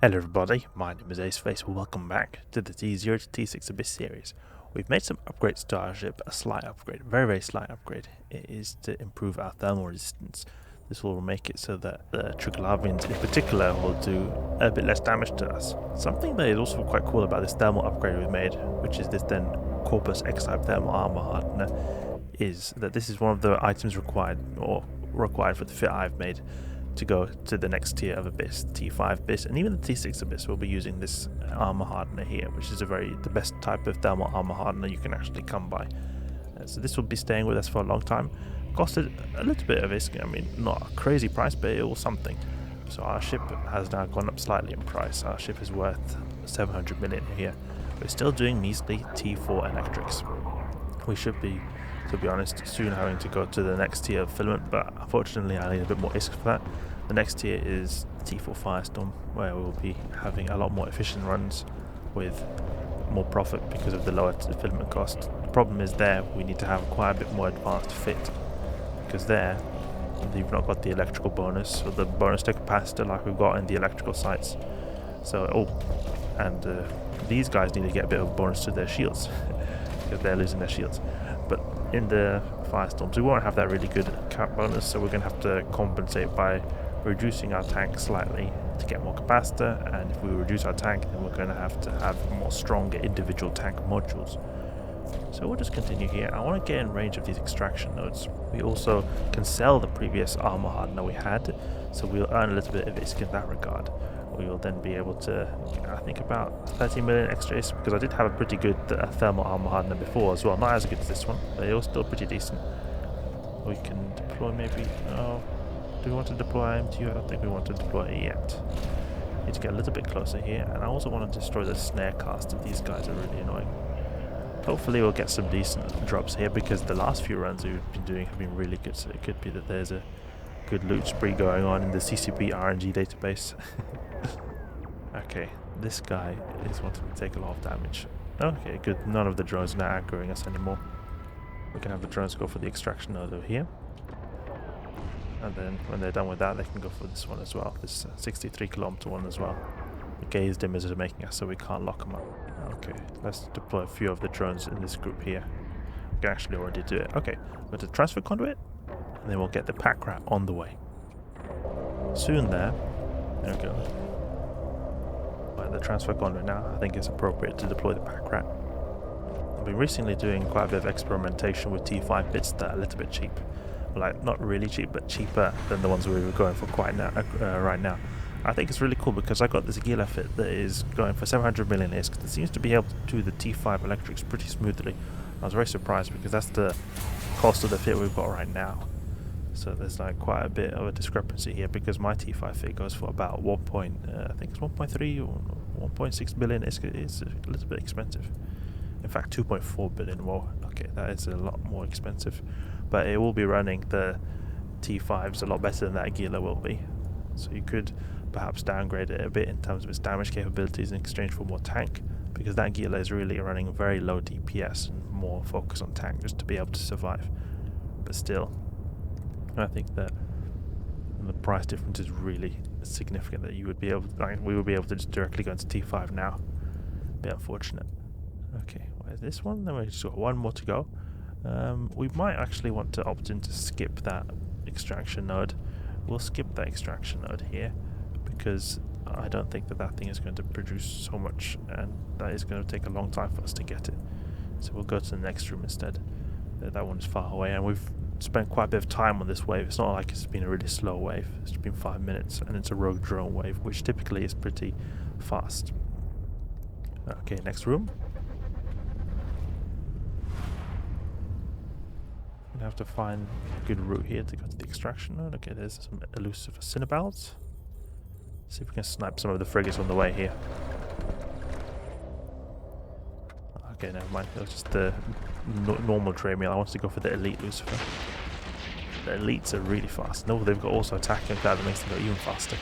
Hello everybody, my name is Aceface. Welcome back to the T0 to T6 Abyss series. We've made some upgrades to our ship, a slight upgrade, very slight upgrade. It is to improve our thermal resistance. This will make it so that the Triglavians in particular will do a bit less damage to us. Something that is also quite cool about this thermal upgrade we've made, which is this then Corpus X-type thermal armor hardener, is that this is one of the items required for the fit I've made to go to the next tier of Abyss, T5 Abyss, and even the T6 Abyss will be using this armor hardener here, which is the best type of thermal armor hardener you can actually come by. So this will be staying with us for a long time. Costed a little bit of risk, I mean, not a crazy price, but it was something. So our ship has now gone up slightly in price. Our ship is worth 700 million here. We're still doing measly T4 electrics. We should be, to be honest, soon having to go to the next tier of filament, but unfortunately I need a bit more ISK for that. The next tier is T4 Firestorm, where we'll be having a lot more efficient runs with more profit because of the lower filament cost. The problem is there we need to have quite a bit more advanced fit, because there you've not got the electrical bonus or the bonus to capacitor like we've got in the electrical sites. So these guys need to get a bit of a bonus to their shields because they're losing their shields. But in the Firestorms we won't have that really good cap bonus, so we're going to have to compensate by reducing our tank slightly to get more capacitor, and if we reduce our tank then we're going to have more stronger individual tank modules. So we'll just continue here. I want to get in range of these extraction nodes. We also can sell the previous armor hardener we had, so we'll earn a little bit of ISK in that regard. We will then be able to, I think, about 30 million extra ISK, because I did have a pretty good thermal armor hardener before as well. Not as good as this one, but it was still pretty decent. We can deploy maybe. Oh, do we want to deploy MTU? I don't think we want to deploy it yet. Need to get a little bit closer here, and I also want to destroy the snare cast of these guys. Are really annoying. Hopefully we'll get some decent drops here, because the last few runs we've been doing have been really good, so it could be that there's a good loot spree going on in the CCP RNG database. Okay, this guy is wanting to take a lot of damage. Okay, good. None of the drones are now aggroing us anymore. We can have the drones go for the extraction node over here. And then when they're done with that, they can go for this one as well. This 63 kilometer one as well. The gaze dimmers are making us so we can't lock them up. Okay, let's deploy a few of the drones in this group here. We can actually already do it. Okay, we'll do the transfer conduit, and then we'll get the Packrat on the way. Soon there we go. By the transfer conduit now, I think it's appropriate to deploy the Packrat. I've been recently doing quite a bit of experimentation with T5 bits that are a little bit cheap. Like, not really cheap, but cheaper than the ones we were going for right now. I think it's really cool because I got this gear fit that is going for 700 million ISK that seems to be able to do the T5 electrics pretty smoothly. I was very surprised because that's the cost of the fit we've got right now. So there's like quite a bit of a discrepancy here, because my T5 fit goes for about I think it's 1.3 or 1.6 billion ISK. It's a little bit expensive. In fact, 2.4 billion. Well, okay, that is a lot more expensive. But it will be running the T5s a lot better than that Gila will be. So you could perhaps downgrade it a bit in terms of its damage capabilities in exchange for more tank, because that Gila is really running very low DPS and more focus on tank just to be able to survive. But still, I think that the price difference is really significant, that you would be able to, we would be able to just directly go into T5 now. Bit unfortunate. Okay, where's this one? Then we just got one more to go. We might actually want to opt in to skip that extraction node. We'll skip that extraction node here, because I don't think that thing is going to produce so much, and that is going to take a long time for us to get it. So we'll go to the next room instead. That one is far away, and we've spent quite a bit of time on this wave. It's not like it's been a really slow wave. It's been 5 minutes, and it's a rogue drone wave, which typically is pretty fast. Okay, next room. We have to find a good route here to go to the extraction node. Okay, there's some elusive Cinnabals. See if we can snipe some of the frigates on the way here. Okay, never mind. It was just the normal Dramiel. I wanted to go for the elite Lucifer. The elites are really fast. No, they've got also attack like that makes them go even faster.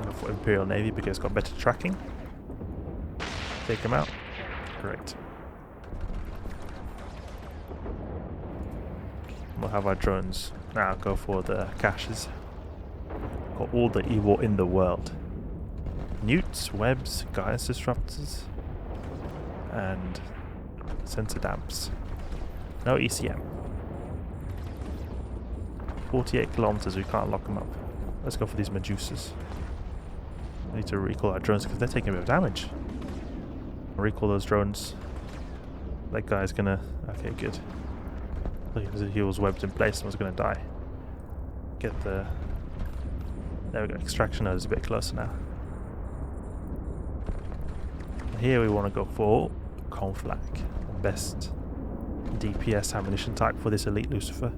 Go for Imperial Navy because it's got better tracking. Take him out. Great. We'll have our drones now go for the caches. Got all the evil in the world. Newts, webs, guidance disruptors, and sensor damps. No ECM. 48 kilometers, we can't lock them up. Let's go for these Medusas. We need to recall our drones because they're taking a bit of damage. Recall those drones. That guy's gonna... Okay, good. He was webbed in place and was gonna die. Get the... There we go, extraction node is a bit closer now. Here we want to go for Conflag, the best DPS ammunition type for this elite Lucifer.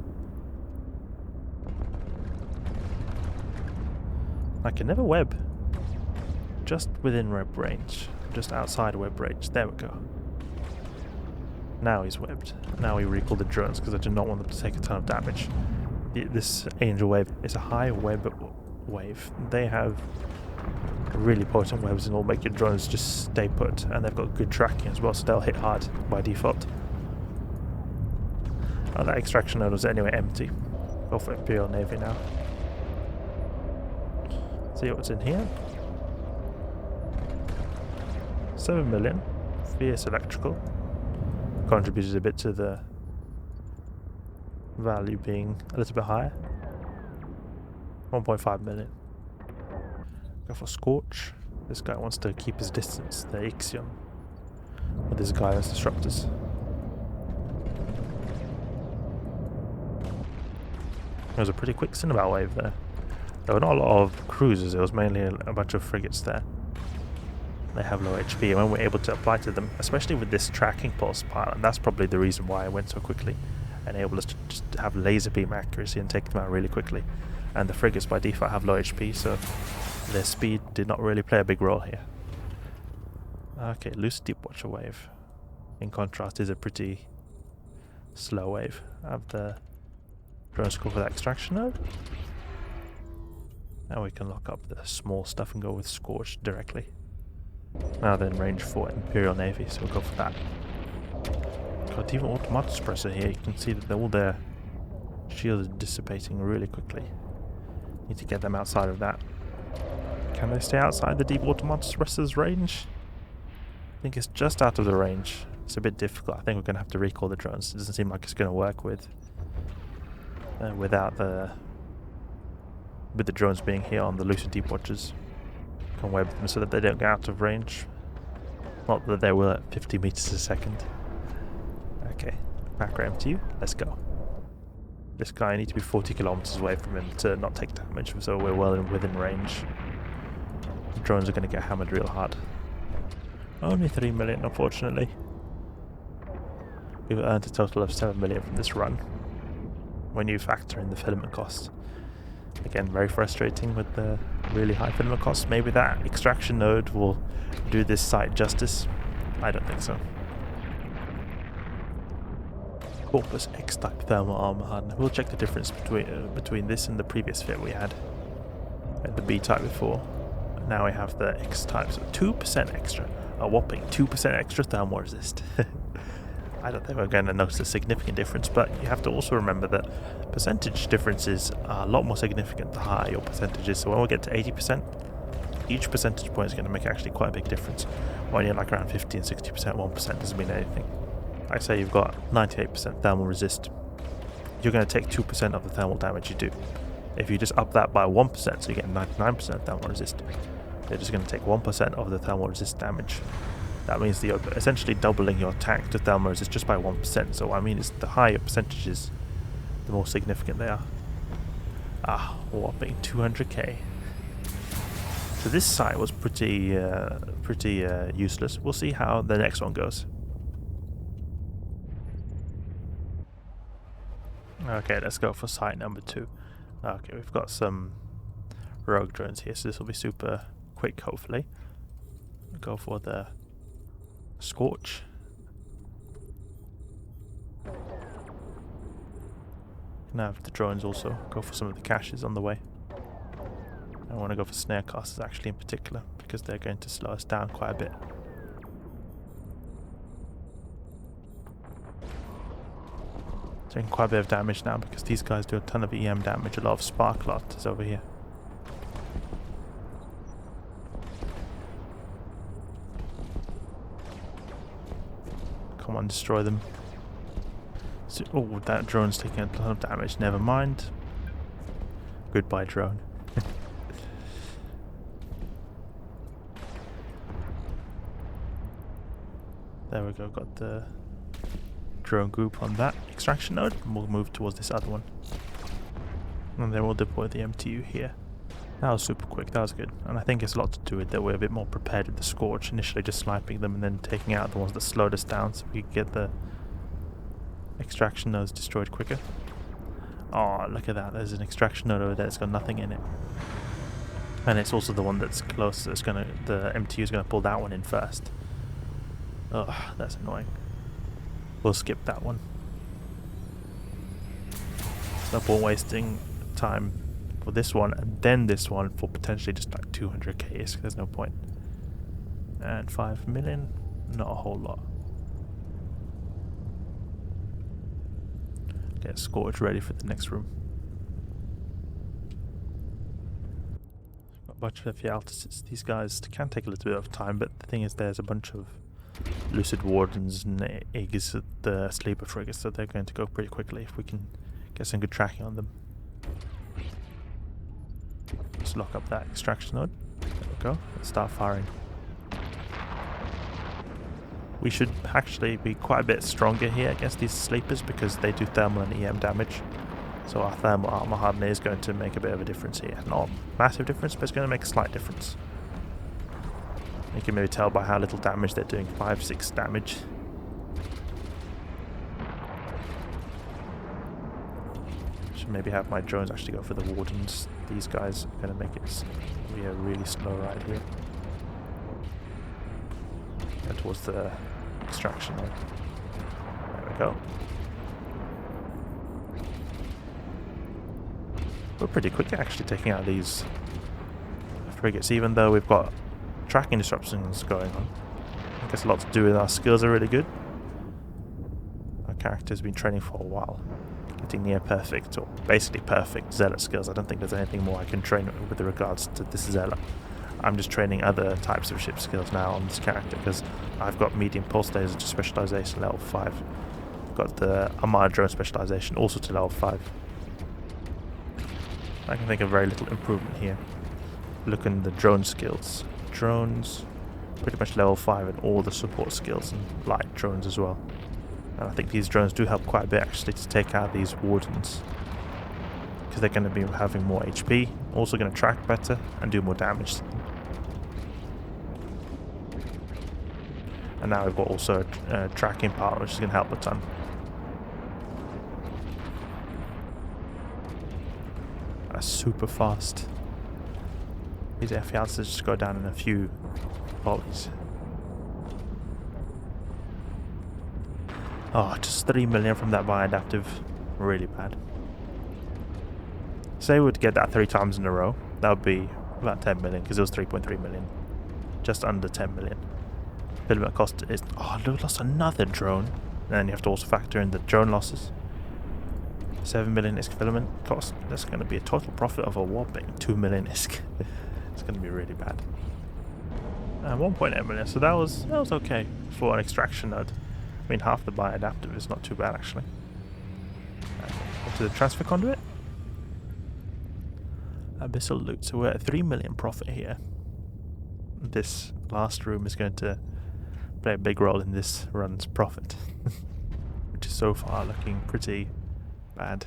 I can never web. Just within web range. Just outside web range. There we go. Now he's webbed. Now we recall the drones because I do not want them to take a ton of damage. This Angel Wave is a high web wave. They have really potent webs and will make your drones just stay put, and they've got good tracking as well, so they'll hit hard by default. Oh, that extraction node was anyway empty. Go for Imperial Navy now. See what's in here. 7 million. Fierce Electrical. Contributed a bit to the value being a little bit higher. 1.5 million. Go for Scorch. This guy wants to keep his distance. The Ixion. With his guidance disruptors. There was a pretty quick Cinnabar wave there. There were not a lot of cruisers, it was mainly a bunch of frigates there. They have low HP, and when we're able to apply to them, especially with this tracking pulse pilot, and that's probably the reason why I went so quickly, enabled us to just have laser beam accuracy and take them out really quickly. And the frigates by default have low HP, so their speed did not really play a big role here. Okay, loose deep watcher wave. In contrast, is a pretty slow wave. I have the drones go for that extraction node. Now we can lock up the small stuff and go with Scorch directly. Now then, range for Imperial Navy, so we'll go for that. Got even automatic suppressor here. You can see that all their shields are dissipating really quickly. Need to get them outside of that. Can they stay outside the deep automatic suppressor's range? I think it's just out of the range. It's a bit difficult. I think we're going to have to recall the drones. It doesn't seem like it's going to work with without the drones being here on the lucid deep watchers. Can web them so that they don't get out of range. Not that they will at 50 meters a second. Okay, Packrat M2, let's go. This guy, I need to be 40 kilometers away from him to not take damage, so we're well within range. The drones are going to get hammered real hard. Only 3 million, unfortunately. We've earned a total of 7 million from this run, when you factor in the filament costs. Again, very frustrating with the really high filament costs. Maybe that extraction node will do this site justice. I don't think so. Corpus X-type thermal armor hardener. We'll check the difference between this and the previous fit we had. The B-type before. Now we have the X-type, so 2% extra. A whopping 2% extra thermal resist. I don't think we're going to notice a significant difference, but you have to also remember that percentage differences are a lot more significant the higher your percentage is. So when we get to 80%, each percentage point is going to make actually quite a big difference. When you're like around 50 and 60%, 1% doesn't mean anything. Like say you've got 98% thermal resist, you're going to take 2% of the thermal damage you do. If you just up that by 1%, so you get 99% thermal resist, you're just going to take 1% of the thermal resist damage. That means that you're essentially doubling your tank to thermal resist just by 1%. So what I mean is the higher percentages, the more significant they are. Ah, whopping 200k. So this site was pretty useless. We'll see how the next one goes. Okay, let's go for site number 2. Okay, we've got some rogue drones here, so this will be super quick, hopefully. We'll go for the Scorch. Can have the drones also go for some of the caches on the way. I want to go for snare casters actually in particular, because they're going to slow us down quite a bit. Doing quite a bit of damage now because these guys do a ton of EM damage. A lot of spark lot is over here. Come on, destroy them. So, oh, that drone's taking a ton of damage. Never mind. Goodbye, drone. There we go. Got the drone group on that extraction node. And we'll move towards this other one. And then we'll deploy the MTU here. That was super quick. That was good. And I think it's a lot to do with that we're a bit more prepared with the Scorch. Initially just sniping them and then taking out the ones that slowed us down so we could get the extraction nodes destroyed quicker. Oh, look at that. There's an extraction node over there that's got nothing in it. And it's also the one that's close. The MTU is going to pull that one in first. Ugh, that's annoying. We'll skip that one. No point wasting time for this one and then this one for potentially just like 200k ISK. There's no point. And 5 million, not a whole lot. Get Scorch ready for the next room. Got a bunch of Thealtists. These guys can take a little bit of time, but the thing is there's a bunch of Lucid Wardens and Iggs at the sleeper frigates, so they're going to go pretty quickly if we can get some good tracking on them. Let's lock up that extraction node. There we go. Let's start firing. We should actually be quite a bit stronger here against these sleepers because they do thermal and EM damage. So our thermal armor hardener is going to make a bit of a difference here. Not a massive difference, but it's going to make a slight difference. You can maybe tell by how little damage they're doing. 5-6 damage. Should maybe have my drones actually go for the wardens. These guys are going to make it be a really slow ride here. Go towards the extraction node. There we go. We're pretty quick at actually taking out these frigates, even though we've got tracking disruptions going on. I guess a lot to do with our skills are really good. Our character's been training for a while, getting near perfect, or basically perfect Zealot skills. I don't think there's anything more I can train with regards to this Zealot. I'm just training other types of ship skills now on this character because I've got medium pulse laser to specialization level 5. I've got the Armada drone specialization also to level 5. I can think of very little improvement here. Look in the drone skills. Drones, pretty much level 5 in all the support skills, and light drones as well. And I think these drones do help quite a bit actually to take out these wardens, because they're going to be having more HP, also going to track better and do more damage. And now we've got also a tracking part which is going to help a ton. That's super fast. These F-Yals just go down in a few volleys. Oh, just 3 million from that bi-adaptive. Really bad. Say we were to get that 3 times in a row, that would be about 10 million, because it was 3.3 million. Just under 10 million. Filament cost is... Oh, we lost another drone. And then you have to also factor in the drone losses. 7 million ISK filament cost. That's going to be a total profit of a whopping 2 million ISK. It's going to be really bad. 1.8 million, so that was okay for an extraction node. I mean, half the bi-adaptive is not too bad actually. Go to the transfer conduit. Abyssal loot, so we're at 3 million profit here. This last room is going to play a big role in this run's profit. Which is so far looking pretty bad.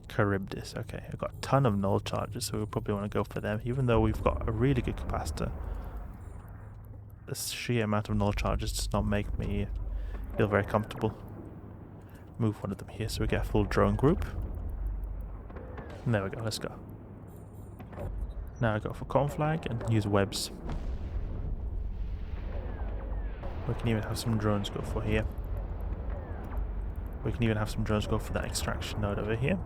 Charybdis, okay, I've got a ton of null charges, so we'll probably want to go for them, even though we've got a really good capacitor. The sheer amount of null charges does not make me feel very comfortable. Move one of them here so we get a full drone group. And there we go, let's go. Now I go for conflag and use webs. We can even have some drones go for here. We can even have some drones go for that extraction node over here.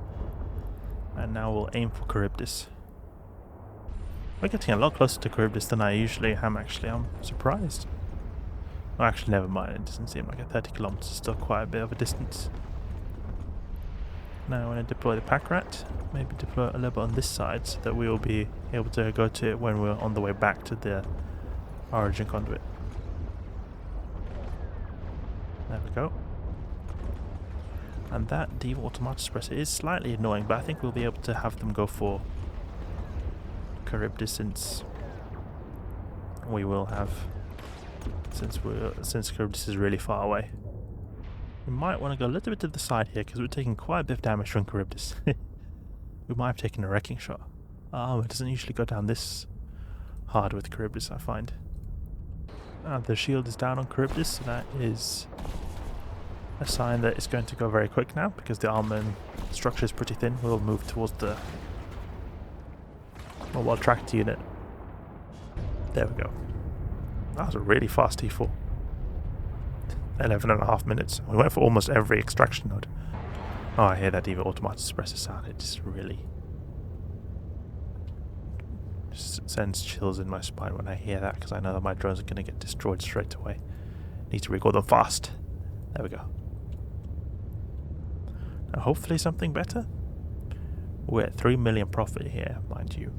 And now we'll aim for Charybdis. We're getting a lot closer to Charybdis than I usually am actually. I'm surprised. Oh, actually, never mind. It doesn't seem like 30 kilometers is still quite a bit of a distance. Now I want to deploy the Packrat. Maybe deploy a little bit on this side so that we will be able to go to it when we're on the way back to the origin conduit. There we go. And that T4 automatic suppressor is slightly annoying, but I think we'll be able to have them go for Charybdis since we will have, since Charybdis is really far away. We might want to go a little bit to the side here because we're taking quite a bit of damage from Charybdis. We might have taken a wrecking shot. Oh, it doesn't usually go down this hard with Charybdis, I find. The shield is down on Charybdis, so that is a sign that it's going to go very quick now because the armor structure is pretty thin. We'll move towards the mobile tracked unit. There we go. That was a really fast T4. 11.5 minutes. We went for almost every extraction node. Oh, I hear that T4 automatic suppressor sound. It just really sends chills in my spine when I hear that because I know that my drones are going to get destroyed straight away. Need to record them fast. There we go. Now hopefully something better. We're at 3 million profit here, mind you.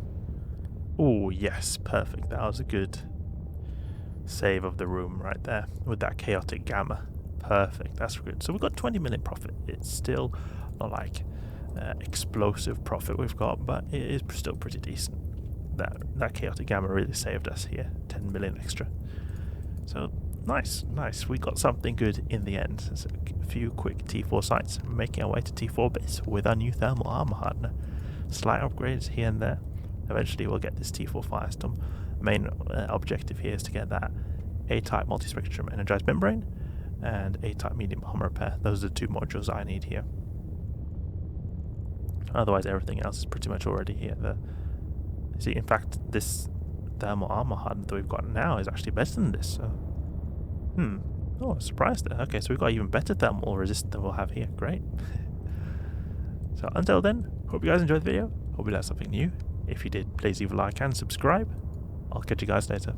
Oh yes, perfect. That was a good save of the room right there with that chaotic gamma. Perfect, that's good. So we've got 20 million profit. It's still not like explosive profit we've got, but it is still pretty decent. That chaotic gamma really saved us here. 10 million extra. So nice. We got something good in the end. So a few quick T4 sites, making our way to T4 base with our new thermal armor hardener. Slight upgrades here and there. Eventually we'll get this T4 Firestorm. Main objective here is to get that A-type Multispectrum Energized membrane and A-type medium armor repair. Those are the two modules I need here. Otherwise everything else is pretty much already here. See, in fact, this thermal armor hardener that we've got now is actually better than this. So. Oh, I'm surprised there. Okay, so we've got even better thermal resistance than we'll have here. Great. So until then, hope you guys enjoyed the video. Hope you learned something new. If you did, please leave a like and subscribe. I'll catch you guys later.